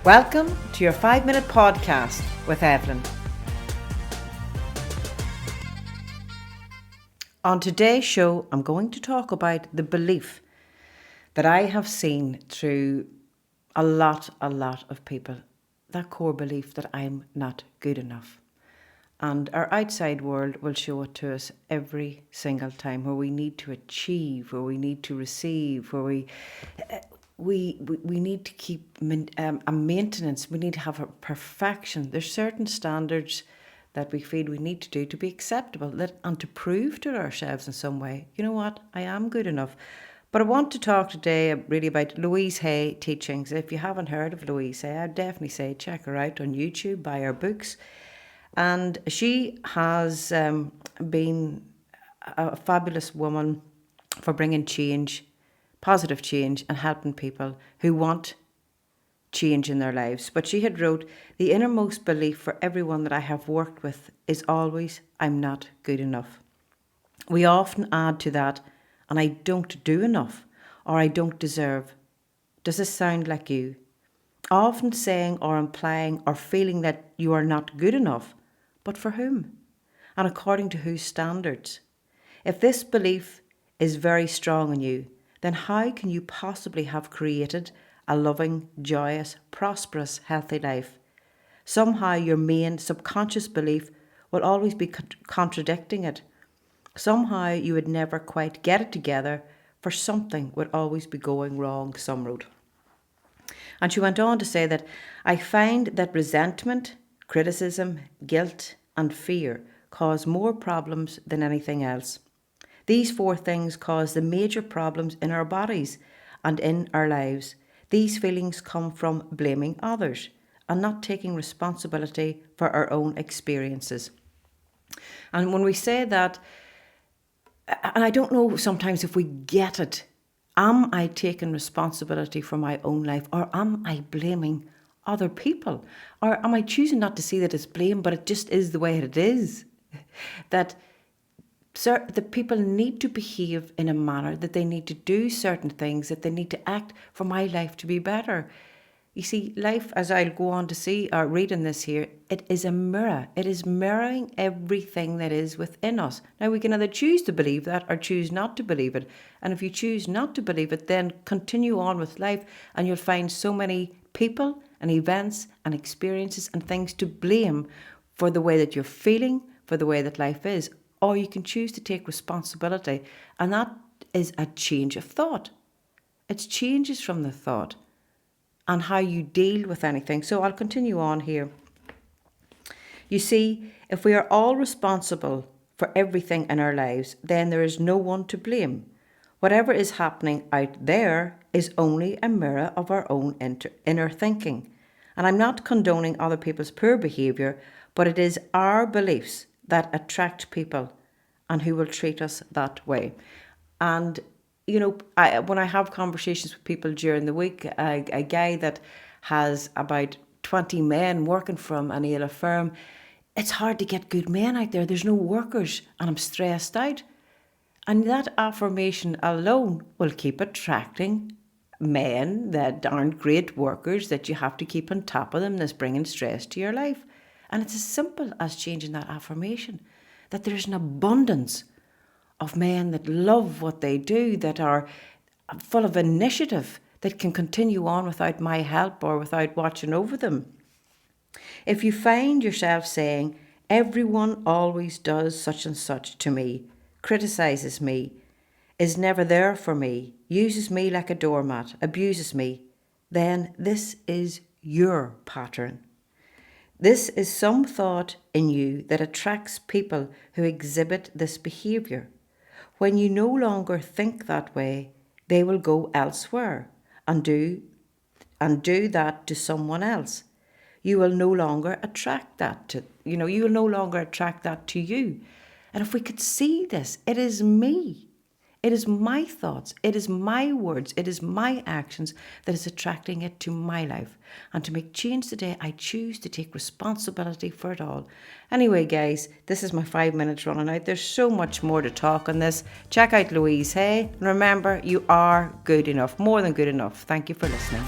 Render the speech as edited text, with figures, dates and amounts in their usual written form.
Welcome to your 5-minute podcast with Evelyn. On today's show, I'm going to talk about the belief that I have seen through a lot of people. That core belief that I'm not good enough. And our outside world will show it to us every single time, where we need to achieve, where we need to receive, where we need to keep a maintenance. We need to have a perfection. There's certain standards that we feel we need to do to be acceptable, and to prove to ourselves in some way, you know what, I am good enough. But I want to talk today really about Louise Hay teachings. If you haven't heard of Louise Hay, I'd definitely say check her out on YouTube, buy her books. And she has been a fabulous woman for bringing change, positive change, and helping people who want change in their lives. But she had wrote, the innermost belief for everyone that I have worked with is always, I'm not good enough. We often add to that, and I don't do enough, or I don't deserve. Does this sound like you? Often saying or implying or feeling that you are not good enough, but for whom? And according to whose standards? If this belief is very strong in you, then how can you possibly have created a loving, joyous, prosperous, healthy life? Somehow your main subconscious belief will always be contradicting it. Somehow you would never quite get it together, for something would always be going wrong some road. And she went on to say that I find that resentment, criticism, guilt, and fear cause more problems than anything else. These 4 things cause the major problems in our bodies and in our lives. These feelings come from blaming others and not taking responsibility for our own experiences. And when we say that, and I don't know sometimes if we get it, am I taking responsibility for my own life, or am I blaming other people? Or am I choosing not to see that it's blame, but it just is the way it is? That the people need to behave in a manner, that they need to do certain things, that they need to act for my life to be better. You see, life, as I'll go on to see or read in this here, it is a mirror. It is mirroring everything that is within us. Now, we can either choose to believe that or choose not to believe it. And if you choose not to believe it, then continue on with life, and you'll find so many people and events and experiences and things to blame for the way that you're feeling, for the way that life is. Or you can choose to take responsibility, and that is a change of thought. It's changes from the thought and how you deal with anything. So I'll continue on here. You see, if we are all responsible for everything in our lives, then there is no one to blame. Whatever is happening out there is only a mirror of our own inner thinking. And I'm not condoning other people's poor behaviour, but it is our beliefs that attract people and who will treat us that way. And you know, when I have conversations with people during the week, a guy that has about 20 men working from an ALA firm, it's hard to get good men out there. There's no workers, and I'm stressed out. And that affirmation alone will keep attracting men that aren't great workers, that you have to keep on top of them, that's bringing stress to your life. And it's as simple as changing that affirmation, that there's an abundance of men that love what they do, that are full of initiative, that can continue on without my help or without watching over them. If you find yourself saying, everyone always does such and such to me, criticises me, is never there for me, uses me like a doormat, abuses me, then this is your pattern. This is some thought in you that attracts people who exhibit this behaviour. When you no longer think that way, they will go elsewhere and do that to someone else. You will no longer attract that to you. And if we could see this, it is me. It is my thoughts, it is my words, it is my actions that is attracting it to my life. And to make change today, I choose to take responsibility for it all. Anyway, guys, this is my 5 minutes running out. There's so much more to talk on this. Check out Louise Hay. And remember, you are good enough, more than good enough. Thank you for listening.